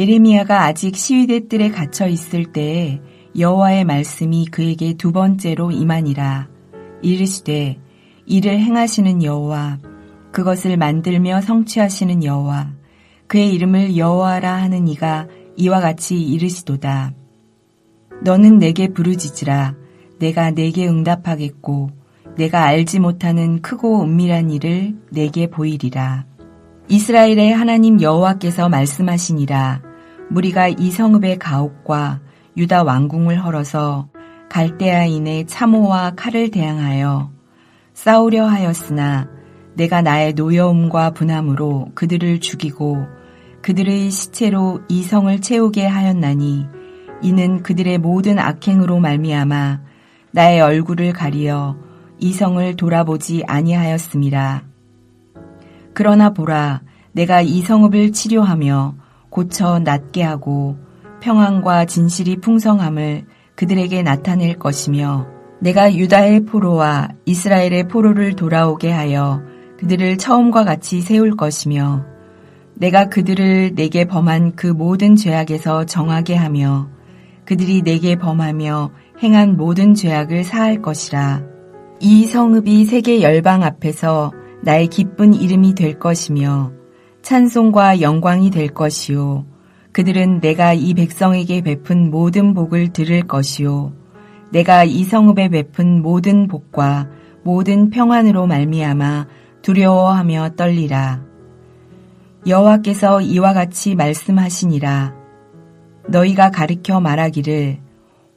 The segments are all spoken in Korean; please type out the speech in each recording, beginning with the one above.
예레미야가 아직 시위대 뜰에 갇혀 있을 때에 여호와의 말씀이 그에게 두 번째로 임하니라. 이르시되 이를 행하시는 여호와, 그것을 만들며 성취하시는 여호와, 그의 이름을 여호와라 하는 이가 이와 같이 이르시도다. 너는 내게 부르짖으라. 내가 내게 응답하겠고 내가 알지 못하는 크고 은밀한 일을 내게 보이리라. 이스라엘의 하나님 여호와께서 말씀하시니라. 무리가 이 성읍의 가옥과 유다 왕궁을 헐어서 갈대아인의 참호와 칼을 대항하여 싸우려 하였으나 내가 나의 노여움과 분함으로 그들을 죽이고 그들의 시체로 이 성을 채우게 하였나니 이는 그들의 모든 악행으로 말미암아 나의 얼굴을 가리어 이 성을 돌아보지 아니하였음이라. 그러나 보라, 내가 이 성읍을 치료하며 고쳐 낫게 하고 평안과 진실이 풍성함을 그들에게 나타낼 것이며 내가 유다의 포로와 이스라엘의 포로를 돌아오게 하여 그들을 처음과 같이 세울 것이며 내가 그들을 내게 범한 그 모든 죄악에서 정하게 하며 그들이 내게 범하며 행한 모든 죄악을 사할 것이라. 이 성읍이 세계 열방 앞에서 나의 기쁜 이름이 될 것이며 찬송과 영광이 될 것이요. 그들은 내가 이 백성에게 베푼 모든 복을 들을 것이요. 내가 이 성읍에 베푼 모든 복과 모든 평안으로 말미암아 두려워하며 떨리라. 여호와께서 이와 같이 말씀하시니라. 너희가 가르쳐 말하기를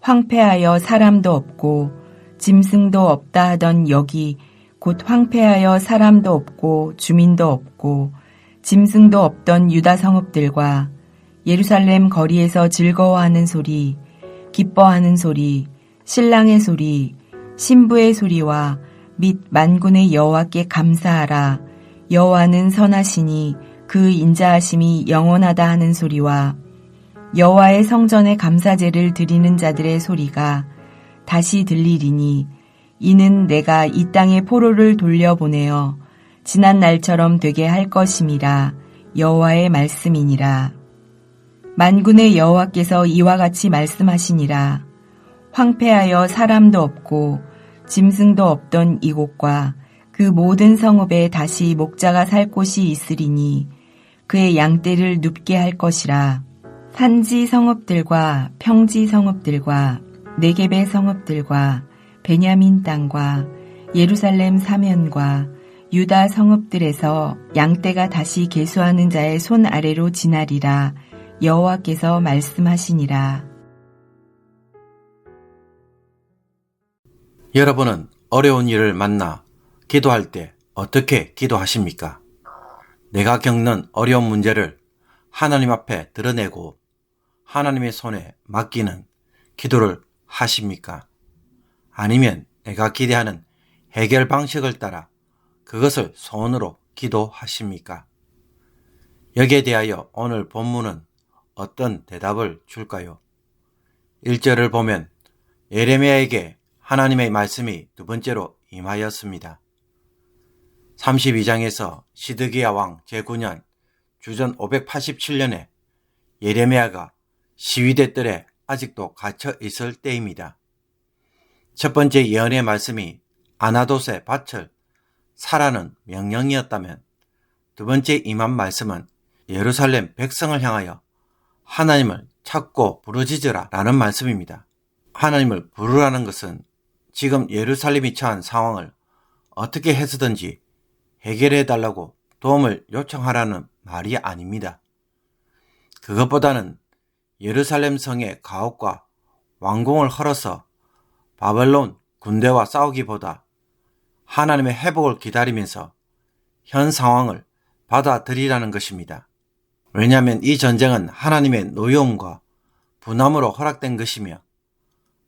황폐하여 사람도 없고 짐승도 없다 하던 여기 곧 황폐하여 사람도 없고 주민도 없고 짐승도 없던 유다 성읍들과 예루살렘 거리에서 즐거워하는 소리, 기뻐하는 소리, 신랑의 소리, 신부의 소리와 및 만군의 여호와께 감사하라. 여호와는 선하시니 그 인자하심이 영원하다 하는 소리와 여호와의 성전에 감사제를 드리는 자들의 소리가 다시 들리리니 이는 내가 이 땅에 포로를 돌려보내어 지난 날처럼 되게 할 것임이라. 여호와의 말씀이니라. 만군의 여호와께서 이와 같이 말씀하시니라. 황폐하여 사람도 없고 짐승도 없던 이곳과 그 모든 성읍에 다시 목자가 살 곳이 있으리니 그의 양떼를 눕게 할 것이라. 산지 성읍들과 평지 성읍들과 네겝의 성읍들과 베냐민 땅과 예루살렘 사면과 유다 성읍들에서 양떼가 다시 계수하는 자의 손 아래로 지나리라. 여호와께서 말씀하시니라. 여러분은 어려운 일을 만나 기도할 때 어떻게 기도하십니까? 내가 겪는 어려운 문제를 하나님 앞에 드러내고 하나님의 손에 맡기는 기도를 하십니까? 아니면 내가 기대하는 해결 방식을 따라 그것을 소원으로 기도하십니까? 여기에 대하여 오늘 본문은 어떤 대답을 줄까요? 1절을 보면 예레미야에게 하나님의 말씀이 두 번째로 임하였습니다. 32장에서 시드기야 왕 제9년 주전 587년에 예레미야가 시위대 뜰에 아직도 갇혀 있을 때입니다. 첫 번째 예언의 말씀이 아나돗의 밭을 사라는 명령이었다면 두 번째 임한 말씀은 예루살렘 백성을 향하여 하나님을 찾고 부르짖으라 라는 말씀입니다. 하나님을 부르라는 것은 지금 예루살렘이 처한 상황을 어떻게 해서든지 해결해 달라고 도움을 요청하라는 말이 아닙니다. 그것보다는 예루살렘 성의 가옥과 왕궁을 헐어서 바벨론 군대와 싸우기보다 하나님의 회복을 기다리면서 현 상황을 받아들이라는 것입니다. 왜냐하면 이 전쟁은 하나님의 노여움과 분함으로 허락된 것이며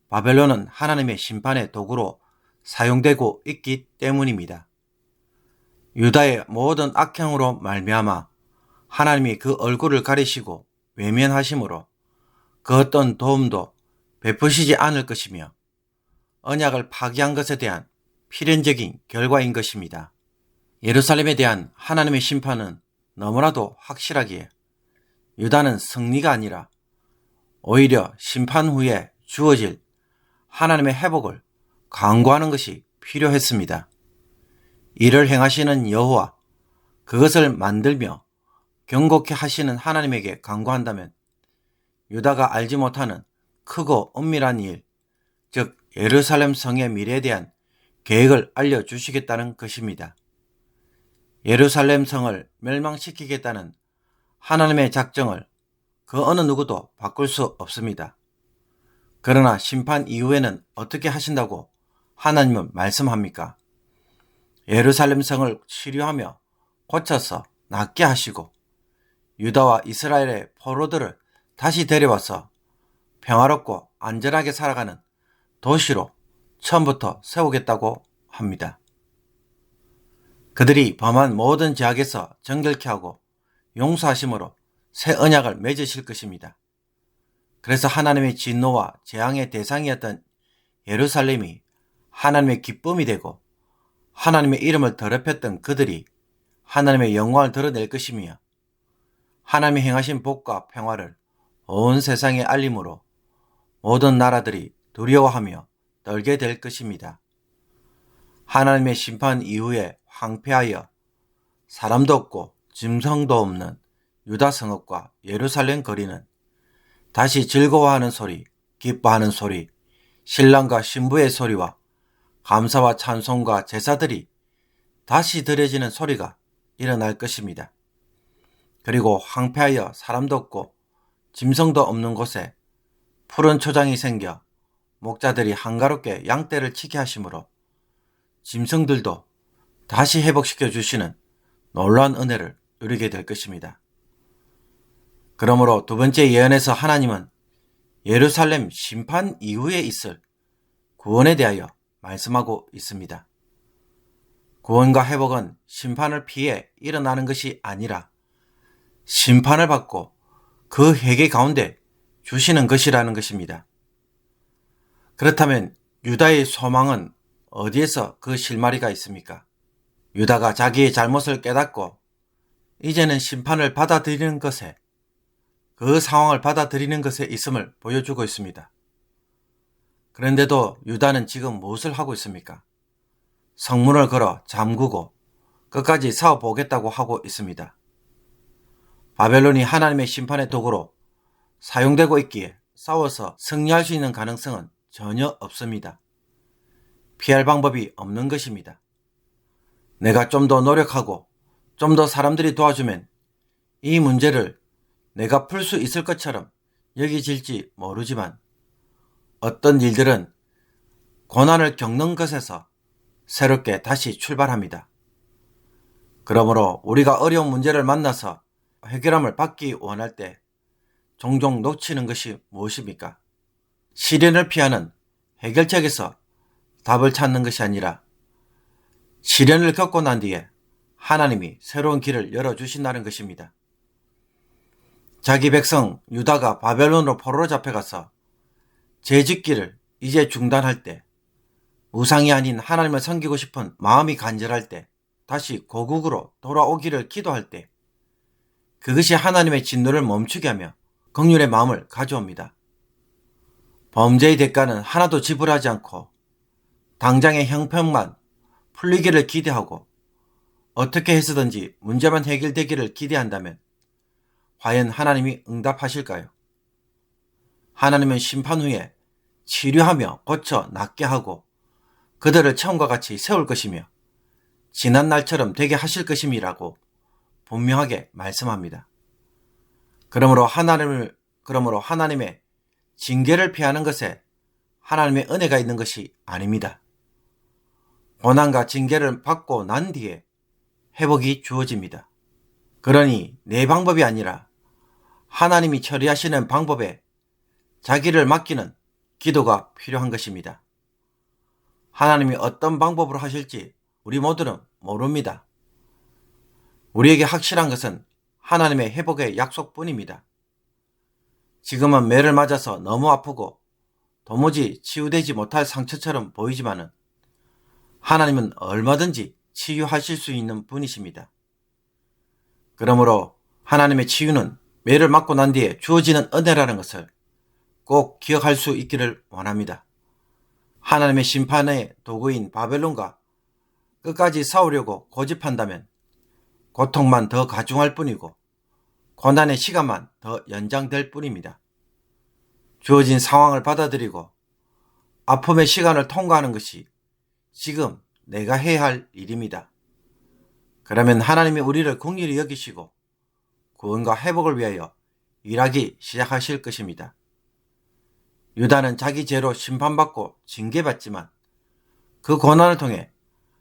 바벨론은 하나님의 심판의 도구로 사용되고 있기 때문입니다. 유다의 모든 악행으로 말미암아 하나님이 그 얼굴을 가리시고 외면하심으로 그 어떤 도움도 베푸시지 않을 것이며 언약을 파기한 것에 대한 필연적인 결과인 것입니다. 예루살렘에 대한 하나님의 심판은 너무나도 확실하기에 유다는 승리가 아니라 오히려 심판 후에 주어질 하나님의 회복을 간구하는 것이 필요했습니다. 이를 행하시는 여호와, 그것을 만들며 경고케 하시는 하나님에게 간구한다면 유다가 알지 못하는 크고 엄밀한 일, 즉 예루살렘 성의 미래에 대한 계획을 알려주시겠다는 것입니다. 예루살렘 성을 멸망시키겠다는 하나님의 작정을 그 어느 누구도 바꿀 수 없습니다. 그러나 심판 이후에는 어떻게 하신다고 하나님은 말씀합니까? 예루살렘 성을 치료하며 고쳐서 낫게 하시고 유다와 이스라엘의 포로들을 다시 데려와서 평화롭고 안전하게 살아가는 도시로 처음부터 세우겠다고 합니다. 그들이 범한 모든 죄악에서 정결케 하고 용서하심으로 새 언약을 맺으실 것입니다. 그래서 하나님의 진노와 재앙의 대상이었던 예루살렘이 하나님의 기쁨이 되고 하나님의 이름을 더럽혔던 그들이 하나님의 영광을 드러낼 것이며 하나님이 행하신 복과 평화를 온 세상에 알림으로 모든 나라들이 두려워하며 떨게 될 것입니다. 하나님의 심판 이후에 황폐하여 사람도 없고 짐승도 없는 유다 성읍과 예루살렘 거리는 다시 즐거워하는 소리, 기뻐하는 소리, 신랑과 신부의 소리와 감사와 찬송과 제사들이 다시 들려지는 소리가 일어날 것입니다. 그리고 황폐하여 사람도 없고 짐승도 없는 곳에 푸른 초장이 생겨 목자들이 한가롭게 양떼를 치게 하심으로 짐승들도 다시 회복시켜 주시는 놀라운 은혜를 누리게 될 것입니다. 그러므로 두 번째 예언에서 하나님은 예루살렘 심판 이후에 있을 구원에 대하여 말씀하고 있습니다. 구원과 회복은 심판을 피해 일어나는 것이 아니라 심판을 받고 그 회개 가운데 주시는 것이라는 것입니다. 그렇다면 유다의 소망은 어디에서 그 실마리가 있습니까? 유다가 자기의 잘못을 깨닫고 이제는 심판을 받아들이는 것에, 그 상황을 받아들이는 것에 있음을 보여주고 있습니다. 그런데도 유다는 지금 무엇을 하고 있습니까? 성문을 걸어 잠그고 끝까지 싸워보겠다고 하고 있습니다. 바벨론이 하나님의 심판의 도구로 사용되고 있기에 싸워서 승리할 수 있는 가능성은 전혀 없습니다. 피할 방법이 없는 것입니다. 내가 좀 더 노력하고 좀 더 사람들이 도와주면 이 문제를 내가 풀 수 있을 것처럼 여기질지 모르지만 어떤 일들은 고난을 겪는 것에서 새롭게 다시 출발합니다. 그러므로 우리가 어려운 문제를 만나서 해결함을 받기 원할 때 종종 놓치는 것이 무엇입니까? 시련을 피하는 해결책에서 답을 찾는 것이 아니라 시련을 겪고 난 뒤에 하나님이 새로운 길을 열어주신다는 것입니다. 자기 백성 유다가 바벨론으로 포로로 잡혀가서 죄짓기를 이제 중단할 때, 우상이 아닌 하나님을 섬기고 싶은 마음이 간절할 때, 다시 고국으로 돌아오기를 기도할 때, 그것이 하나님의 진노를 멈추게 하며 긍휼의 마음을 가져옵니다. 범죄의 대가는 하나도 지불하지 않고 당장의 형평만 풀리기를 기대하고 어떻게 해서든지 문제만 해결되기를 기대한다면 과연 하나님이 응답하실까요? 하나님은 심판 후에 치료하며 고쳐 낫게 하고 그들을 처음과 같이 세울 것이며 지난 날처럼 되게 하실 것임이라고 분명하게 말씀합니다. 그러므로 하나님의 징계를 피하는 것에 하나님의 은혜가 있는 것이 아닙니다. 고난과 징계를 받고 난 뒤에 회복이 주어집니다. 그러니 내 방법이 아니라 하나님이 처리하시는 방법에 자기를 맡기는 기도가 필요한 것입니다. 하나님이 어떤 방법으로 하실지 우리 모두는 모릅니다. 우리에게 확실한 것은 하나님의 회복의 약속뿐입니다. 지금은 매를 맞아서 너무 아프고 도무지 치유되지 못할 상처처럼 보이지만은 하나님은 얼마든지 치유하실 수 있는 분이십니다. 그러므로 하나님의 치유는 매를 맞고 난 뒤에 주어지는 은혜라는 것을 꼭 기억할 수 있기를 원합니다. 하나님의 심판의 도구인 바벨론과 끝까지 싸우려고 고집한다면 고통만 더 가중할 뿐이고 고난의 시간만 더 연장될 뿐입니다. 주어진 상황을 받아들이고 아픔의 시간을 통과하는 것이 지금 내가 해야 할 일입니다. 그러면 하나님이 우리를 긍휼히 여기시고 구원과 회복을 위하여 일하기 시작하실 것입니다. 유다는 자기 죄로 심판받고 징계받지만 그 고난을 통해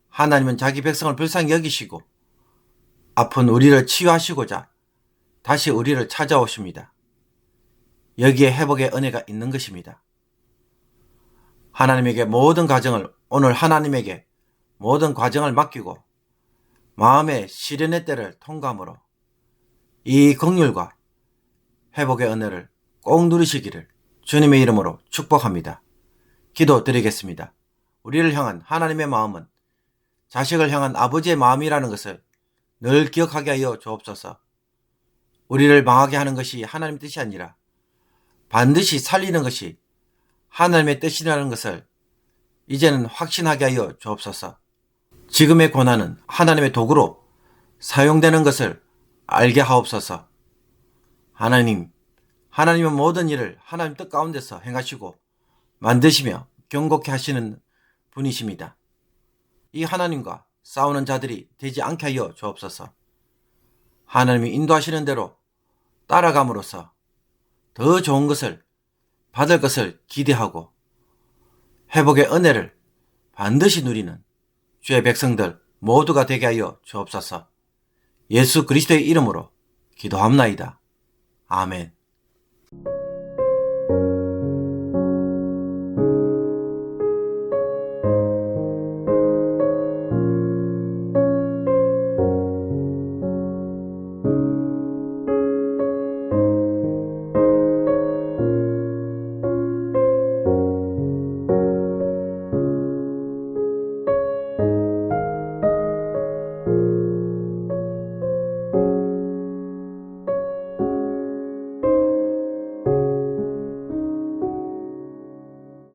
하나님은 자기 백성을 불쌍히 여기시고 아픈 우리를 치유하시고자 다시 우리를 찾아오십니다. 여기에 회복의 은혜가 있는 것입니다. 하나님에게 모든 과정을 오늘 하나님에게 모든 과정을 맡기고 마음의 시련의 때를 통과함으로 이 긍휼과 회복의 은혜를 꼭 누리시기를 주님의 이름으로 축복합니다. 기도드리겠습니다. 우리를 향한 하나님의 마음은 자식을 향한 아버지의 마음이라는 것을 늘 기억하게 하여 주옵소서. 우리를 망하게 하는 것이 하나님의 뜻이 아니라 반드시 살리는 것이 하나님의 뜻이라는 것을 이제는 확신하게 하여 주옵소서. 지금의 고난은 하나님의 도구로 사용되는 것을 알게 하옵소서. 하나님은 모든 일을 하나님 뜻 가운데서 행하시고 만드시며 경고케 하시는 분이십니다. 이 하나님과 싸우는 자들이 되지 않게 하여 주옵소서. 하나님이 인도하시는 대로 따라감으로써 더 좋은 것을 받을 것을 기대하고 회복의 은혜를 반드시 누리는 주의 백성들 모두가 되게 하여 주옵소서. 예수 그리스도의 이름으로 기도합나이다. 아멘.